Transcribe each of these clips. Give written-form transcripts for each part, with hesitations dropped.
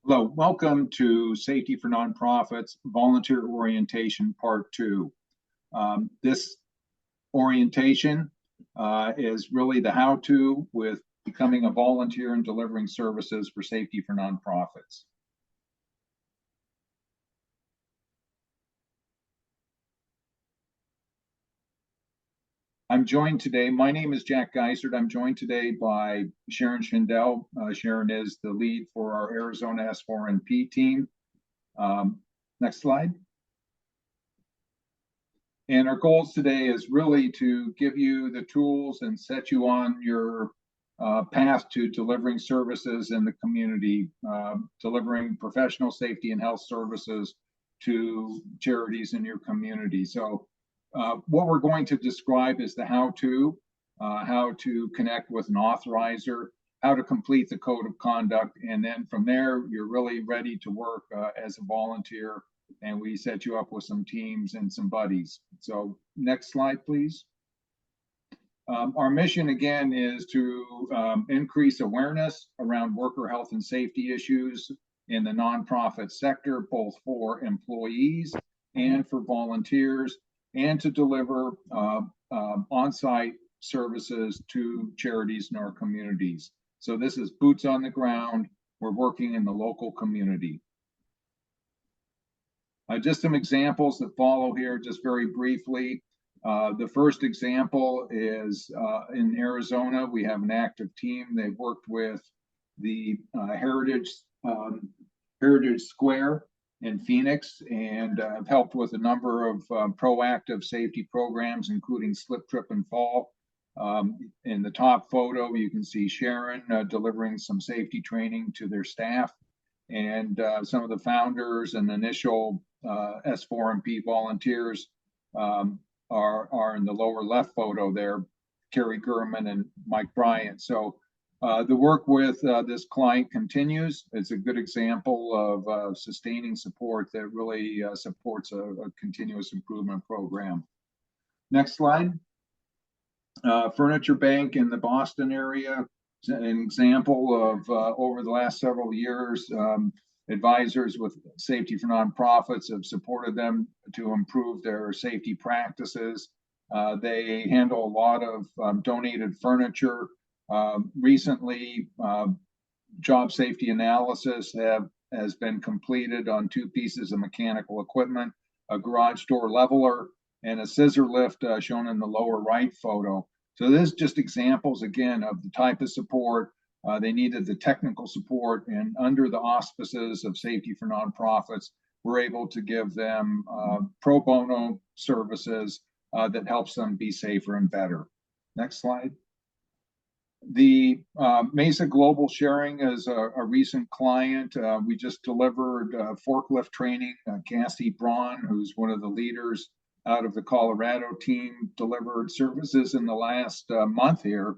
Hello, welcome to Safety for Nonprofits Volunteer Orientation Part 2. This orientation is really the how-to with becoming a volunteer and delivering services for safety for nonprofits. I'm joined today, my name is Jack Geisert. I'm joined today by Sharon Schindel. Sharon is the lead for our Arizona S4NP team. Next slide. And our goals today is really to give you the tools and set you on your path to delivering services in the community, delivering professional safety and health services to charities in your community. So what we're going to describe is the how to connect with an authorizer, how to complete the code of conduct, and then from there, you're really ready to work as a volunteer, and we set you up with some teams and some buddies. So next slide, please. Our mission, again, is to increase awareness around worker health and safety issues in the nonprofit sector, both for employees and for volunteers, and to deliver on-site services to charities in our communities. So this is boots on the ground. We're working in the local community. Just some examples that follow here, just very briefly. The first example is in Arizona. We have an active team. They've worked with the Heritage Square in Phoenix and have helped with a number of proactive safety programs, including slip, trip, and fall. In the top photo, you can see Sharon delivering some safety training to their staff, and some of the founders and initial S4NP volunteers are in the lower left photo there, Kerry Gurman and Mike Bryant. So the work with this client continues. It's a good example of sustaining support that really supports a continuous improvement program. Next slide. Furniture Bank in the Boston area, an example of over the last several years, advisors with Safety for Nonprofits have supported them to improve their safety practices. They handle a lot of donated furniture. Recently, job safety analysis has been completed on 2 pieces of mechanical equipment, a garage door leveler and a scissor lift shown in the lower right photo. So this is just examples, again, of the type of support. They needed the technical support, and under the auspices of Safety for Nonprofits, we're able to give them pro bono services that helps them be safer and better. Next slide. The Mesa Global Sharing is a recent client. We just delivered forklift training. Cassie Braun, who's one of the leaders out of the Colorado team, delivered services in the last month here.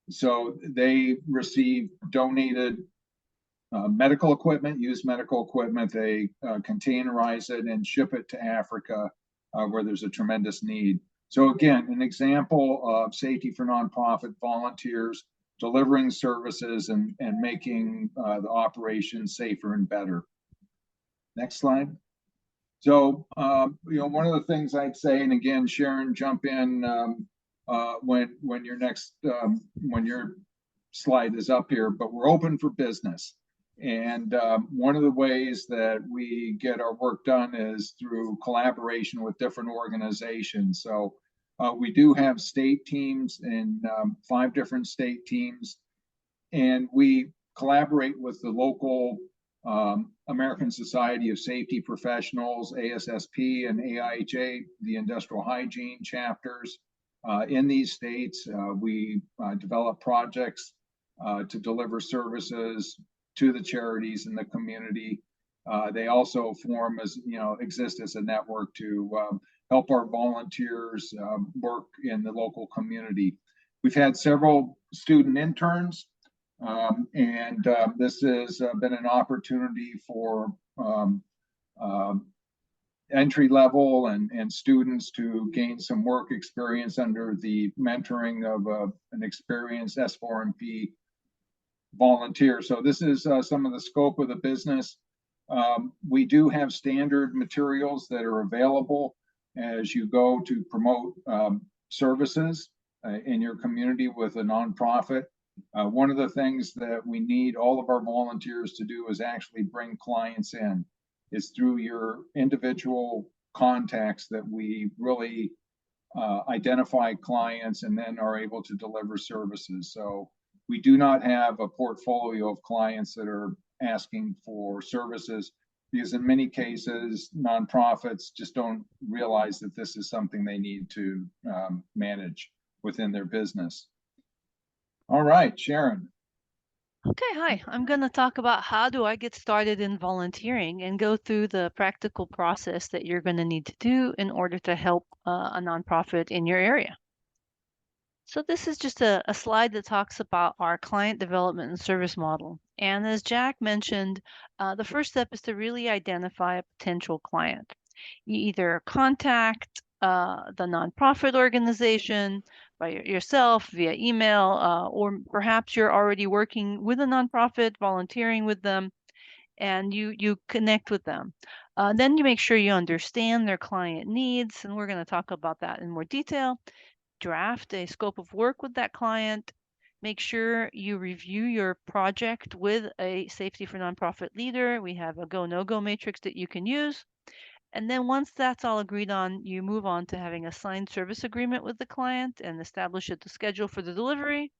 So they received donated medical equipment, used medical equipment. They containerize it and ship it to Africa, where there's a tremendous need. So again, an example of Safety for Nonprofit volunteers delivering services and making the operation safer and better. Next slide. So, one of the things I'd say, and again, Sharon, jump in when your slide is up here, but we're open for business. And one of the ways that we get our work done is through collaboration with different organizations. So we do have state teams in 5 different state teams, and we collaborate with the local American Society of Safety Professionals, ASSP, and AIHA, the industrial hygiene chapters. In these states, we develop projects to deliver services to the charities in the community. They also exist as a network to help our volunteers work in the local community. We've had several student interns, and this has been an opportunity for entry level and students to gain some work experience under the mentoring of an experienced S4NP volunteer. So this is some of the scope of the business. We do have standard materials that are available as you go to promote services in your community with a nonprofit. One of the things that we need all of our volunteers to do is actually bring clients in. It's through your individual contacts that we really identify clients and then are able to deliver services. So we do not have a portfolio of clients that are asking for services because in many cases, nonprofits just don't realize that this is something they need to manage within their business. All right, Sharon. Okay, hi. I'm going to talk about how do I get started in volunteering and go through the practical process that you're going to need to do in order to help a nonprofit in your area. So this is just a slide that talks about our client development and service model. And as Jack mentioned, the first step is to really identify a potential client. You either contact the nonprofit organization by yourself via email, or perhaps you're already working with a nonprofit, volunteering with them, and you connect with them. Then you make sure you understand their client needs, and we're going to talk about that in more detail. Draft a scope of work with that client. Make sure you review your project with a safety for nonprofit leader. We have a go no go matrix that you can use. And then once that's all agreed on, you move on to having a signed service agreement with the client and establish the schedule for the delivery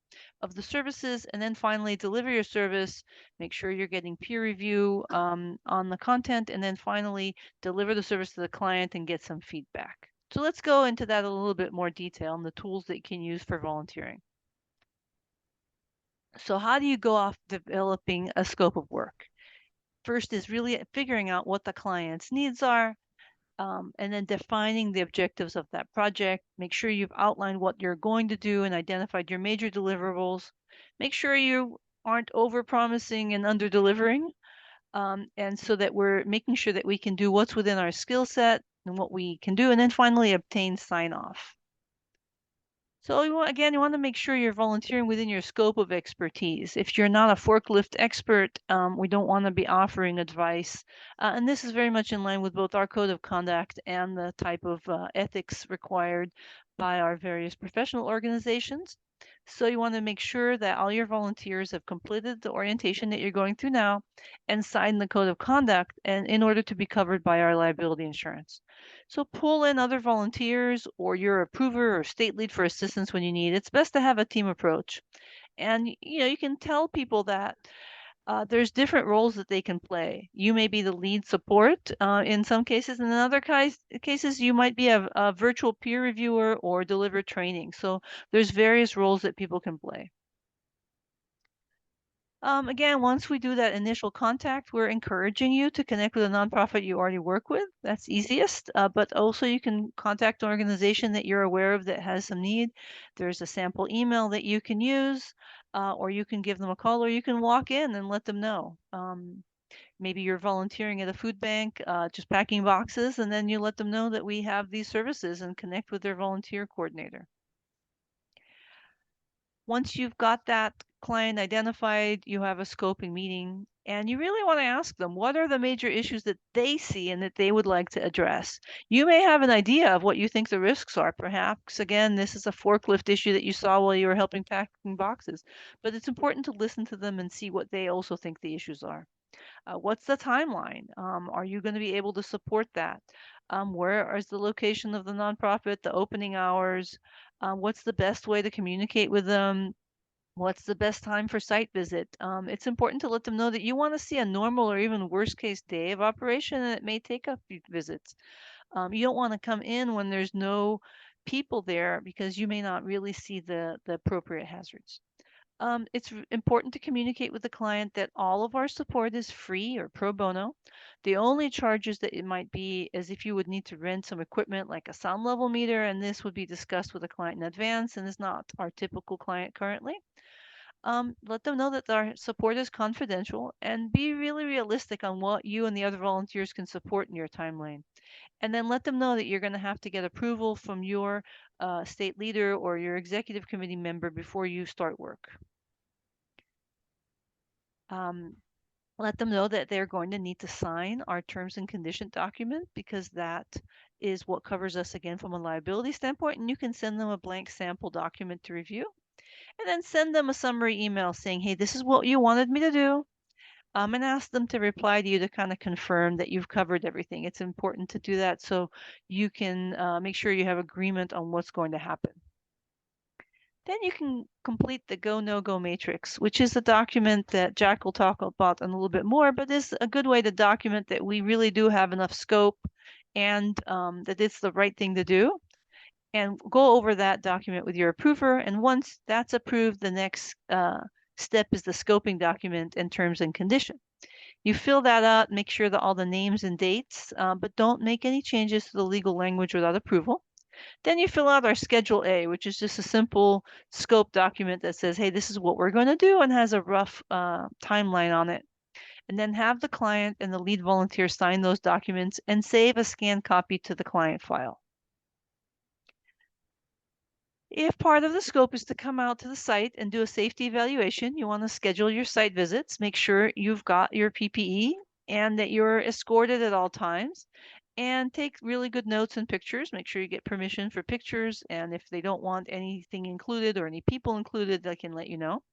of the services. And then finally, deliver your service. Make sure you're getting peer review on the content. And then finally, deliver the service to the client and get some feedback. So let's go into that a little bit more detail and the tools that you can use for volunteering. So how do you go off developing a scope of work? First is really figuring out what the client's needs are, and then defining the objectives of that project. Make sure you've outlined what you're going to do and identified your major deliverables. Make sure you aren't over promising and under delivering. And so that we're making sure that we can do what's within our skill set and what we can do. And then finally, obtain sign off. So you want, again, you want to make sure you're volunteering within your scope of expertise. If you're not a forklift expert, we don't want to be offering advice. And this is very much in line with both our code of conduct and the type of ethics required by our various professional organizations. So you want to make sure that all your volunteers have completed the orientation that you're going through now and signed the code of conduct and in order to be covered by our liability insurance. So pull in other volunteers or your approver or state lead for assistance when you need. It's best to have a team approach. And you can tell people that there's different roles that they can play. You may be the lead support in some cases, and in other cases, you might be a virtual peer reviewer or deliver training. So there's various roles that people can play. Again, once we do that initial contact, we're encouraging you to connect with a nonprofit you already work with. That's easiest, but also you can contact an organization that you're aware of that has some need. There's a sample email that you can use, or you can give them a call, or you can walk in and let them know. Maybe you're volunteering at a food bank, just packing boxes, and then you let them know that we have these services and connect with their volunteer coordinator. Once you've got that client identified, you have a scoping meeting, and you really want to ask them what are the major issues that they see and that they would like to address. You may have an idea of what you think the risks are. Perhaps, again, this is a forklift issue that you saw while you were helping packing boxes, but it's important to listen to them and see what they also think the issues are. What's the timeline? Are you going to be able to support that? Where is the location of the nonprofit, the opening hours? What's the best way to communicate with them? What's the best time for site visit? It's important to let them know that you want to see a normal or even worst case day of operation, and it may take a few visits. You don't want to come in when there's no people there because you may not really see the appropriate hazards. It's important to communicate with the client that all of our support is free or pro bono. The only charges that it might be is if you would need to rent some equipment like a sound level meter, and this would be discussed with the client in advance and is not our typical client currently. Let them know that our support is confidential and be really realistic on what you and the other volunteers can support in your timeline. And then let them know that you're going to have to get approval from your state leader or your executive committee member before you start work. Let them know that they're going to need to sign our terms and condition document, because that is what covers us again from a liability standpoint. And you can send them a blank sample document to review, and then send them a summary email saying, hey, this is what you wanted me to do. And ask them to reply to you to kind of confirm that you've covered everything. It's important to do that so you can make sure you have agreement on what's going to happen. Then you can complete the go, no go matrix, which is a document that Jack will talk about in a little bit more, but is a good way to document that we really do have enough scope and that it's the right thing to do. And go over that document with your approver. And once that's approved, the next step is the scoping document and terms and condition. You fill that out, make sure that all the names and dates, but don't make any changes to the legal language without approval. Then you fill out our Schedule A, which is just a simple scope document that says, hey, this is what we're going to do, and has a rough timeline on it. And then have the client and the lead volunteer sign those documents and save a scanned copy to the client file. If part of the scope is to come out to the site and do a safety evaluation, you want to schedule your site visits, make sure you've got your PPE and that you're escorted at all times. And take really good notes and pictures. Make sure you get permission for pictures. And if they don't want anything included or any people included, they can let you know.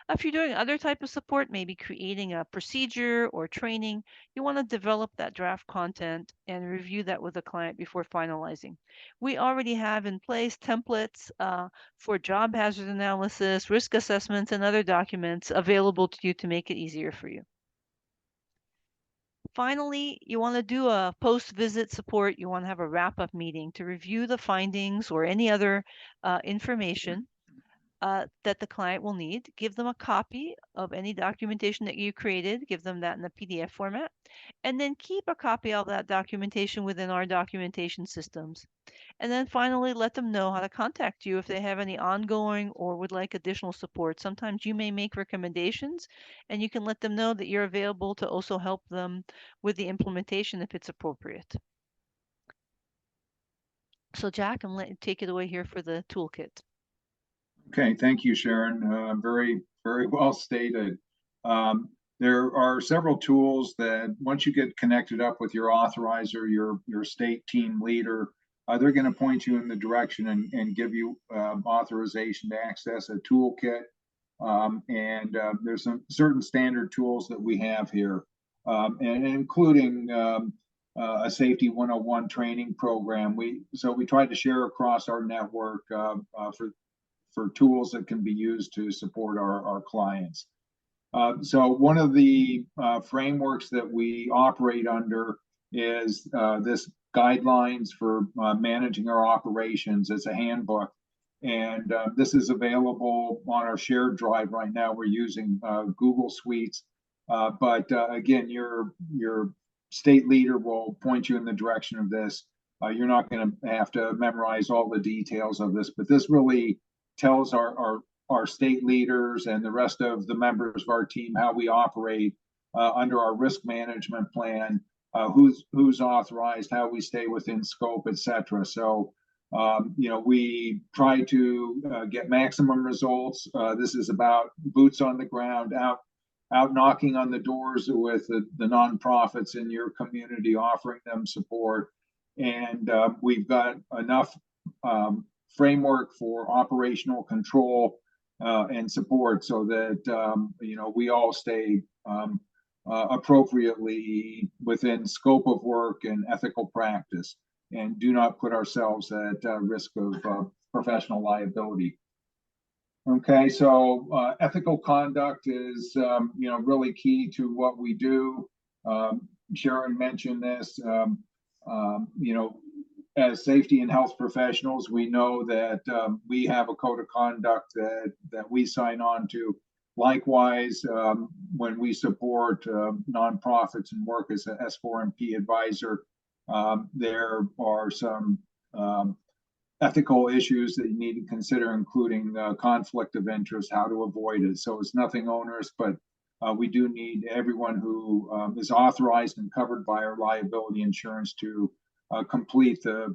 If you're doing other type of support, maybe creating a procedure or training, you want to develop that draft content and review that with the client before finalizing. We already have in place templates for job hazard analysis, risk assessments, and other documents available to you to make it easier for you. Finally, you want to do a post-visit support. You want to have a wrap-up meeting to review the findings or any other information that the client will need. Give them a copy of any documentation that you created. Give them that in a PDF format. And then keep a copy of that documentation within our documentation systems. And then finally, let them know how to contact you if they have any ongoing or would like additional support. Sometimes you may make recommendations, and you can let them know that you're available to also help them with the implementation if it's appropriate. So Jack, I'm letting you take it away here for the toolkit. Okay, thank you, Sharon. Very, very well stated. There are several tools that once you get connected up with your authorizer, your state team leader, they're going to point you in the direction and give you authorization to access a toolkit. And there's some certain standard tools that we have here, and including a safety 101 training program. So we tried to share across our network for tools that can be used to support our clients. So one of the frameworks that we operate under is this guidelines for managing our operations. It's a handbook. And this is available on our shared drive right now. We're using Google Suites. But again, your state leader will point you in the direction of this. You're not going to have to memorize all the details of this, but this really tells our state leaders and the rest of the members of our team how we operate under our risk management plan, who's authorized, how we stay within scope, etc. So, we try to get maximum results. This is about boots on the ground, out knocking on the doors with the nonprofits in your community, offering them support. And we've got enough framework for operational control and support so that we all stay appropriately within scope of work and ethical practice, and do not put ourselves at risk of professional liability. Okay, so ethical conduct is really key to what we do. Sharon mentioned this. As safety and health professionals, we know that we have a code of conduct that we sign on to. Likewise, when we support nonprofits and work as an S4NP advisor, there are some ethical issues that you need to consider, including conflict of interest, how to avoid it. So it's nothing onerous, but we do need everyone who is authorized and covered by our liability insurance to complete the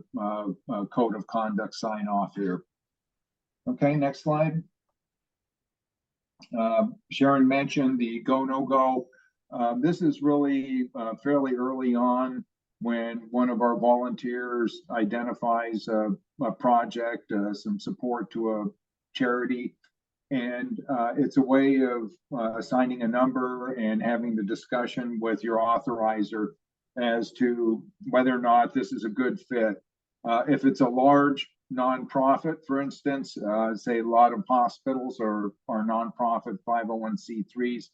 code of conduct sign off here. Okay, next slide. Sharon mentioned the go, no go. This is really fairly early on when one of our volunteers identifies a project, some support to a charity. And it's a way of assigning a number and having the discussion with your authorizer as to whether or not this is a good fit. If it's a large nonprofit, for instance, say a lot of hospitals are nonprofit 501c3s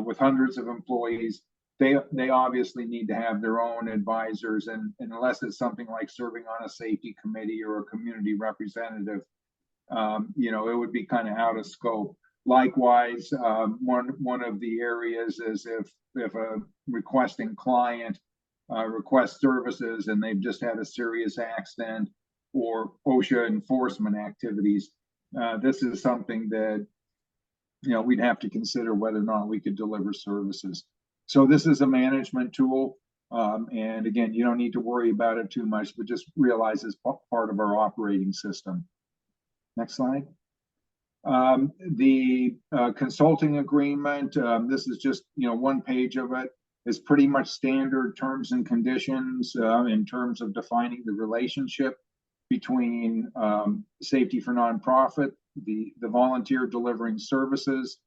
with hundreds of employees, they obviously need to have their own advisors, and unless it's something like serving on a safety committee or a community representative, it would be kind of out of scope. Likewise, one of the areas is if a requesting client requests services and they've just had a serious accident or OSHA enforcement activities, this is something that we'd have to consider whether or not we could deliver services. So this is a management tool. And again, you don't need to worry about it too much, but just realize it's part of our operating system. Next slide. The consulting agreement, this is just, one page of it. It's pretty much standard terms and conditions in terms of defining the relationship between safety for nonprofit, the volunteer delivering services,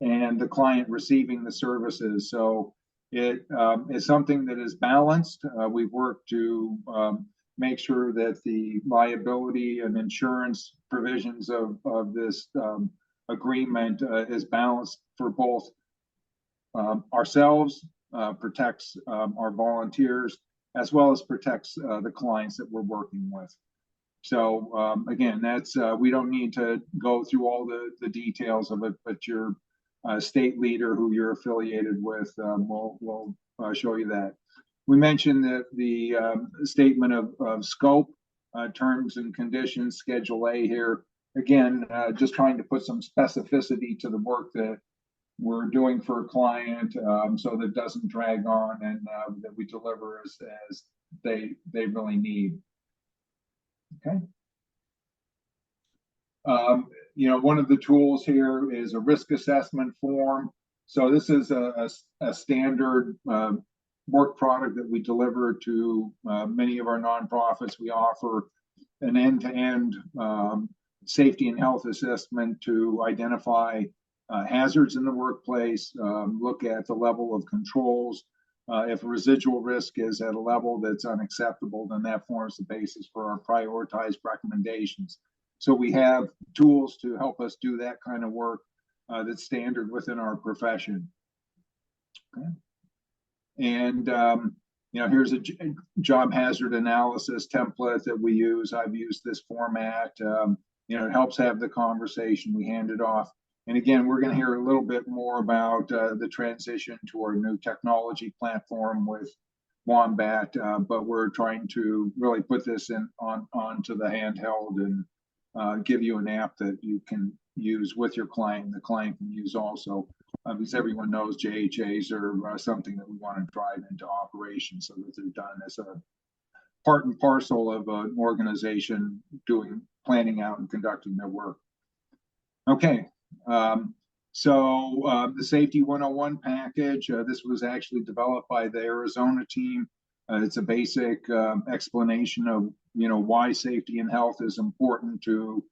and the client receiving the services. So it is something that is balanced. We've worked to make sure that the liability and insurance provisions of this agreement is balanced for both ourselves, protects our volunteers, as well as protects the clients that we're working with. So again, that's we don't need to go through all the details of it, but your state leader who you're affiliated with will show you that. We mentioned that the statement of scope, terms and conditions, Schedule A here. Again, just trying to put some specificity to the work that we're doing for a client so that it doesn't drag on and that we deliver as they really need. Okay. One of the tools here is a risk assessment form. So this is a standard work product that we deliver to many of our nonprofits. We offer an end-to-end safety and health assessment to identify hazards in the workplace, look at the level of controls. If residual risk is at a level that's unacceptable, then that forms the basis for our prioritized recommendations. So we have tools to help us do that kind of work that's standard within our profession. Okay. And here's a job hazard analysis template that we use. I've used this format. It helps have the conversation. We hand it off. And again, we're going to hear a little bit more about the transition to our new technology platform with Wombat, but we're trying to really put this onto the handheld and give you an app that you can use with your client. The client can use also, because everyone knows JHAs are something that we want to drive into operation so that they're done as a part and parcel of an organization planning out and conducting their work. Okay. So the Safety 101 package, this was actually developed by the Arizona team. It's a basic explanation of why safety and health is important to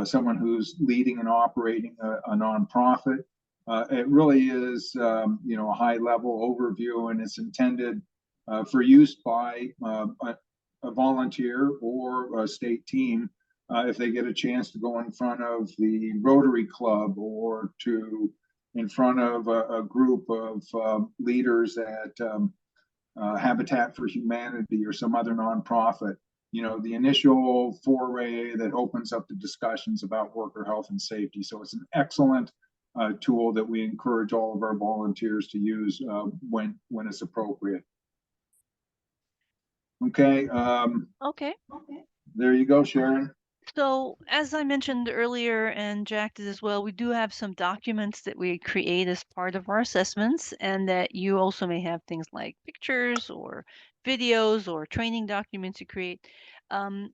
someone who's leading and operating a nonprofit. It really is a high-level overview, and it's intended for use by a volunteer or a state team if they get a chance to go in front of the Rotary Club or in front of a group of leaders at Habitat for Humanity or some other nonprofit. The initial foray that opens up the discussions about worker health and safety. So it's an excellent tool that we encourage all of our volunteers to use when it's appropriate. Okay. Okay. There you go, Sharon. So as I mentioned earlier, and Jack did as well, we do have some documents that we create as part of our assessments, and that you also may have things like pictures or videos or training documents you create.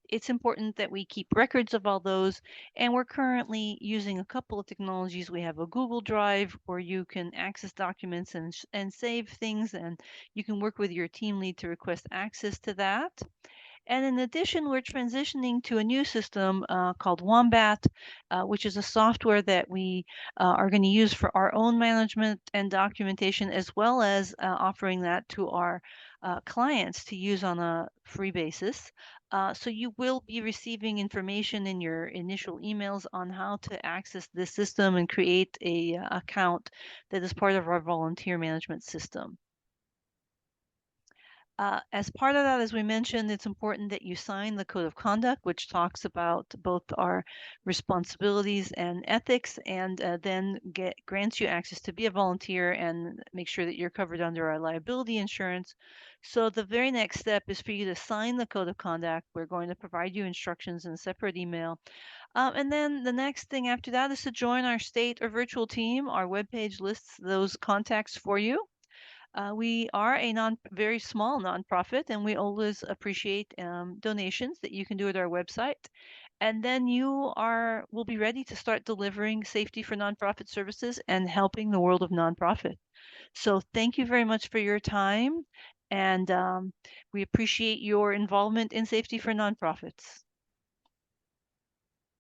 It's important that we keep records of all those, and we're currently using a couple of technologies. We have a Google Drive where you can access documents and save things, and you can work with your team lead to request access to that. And in addition, we're transitioning to a new system called Wombat, which is a software that we are going to use for our own management and documentation, as well as offering that to our clients to use on a free basis. So you will be receiving information in your initial emails on how to access this system and create a account that is part of our volunteer management system. As part of that, as we mentioned, it's important that you sign the code of conduct, which talks about both our responsibilities and ethics, and then grants you access to be a volunteer and make sure that you're covered under our liability insurance. So the very next step is for you to sign the code of conduct. We're going to provide you instructions in a separate email. And then the next thing after that is to join our state or virtual team. Our webpage lists those contacts for you. We are a very small nonprofit, and we always appreciate donations that you can do at our website. And then will be ready to start delivering safety for nonprofit services and helping the world of nonprofit. So thank you very much for your time, and we appreciate your involvement in safety for nonprofits.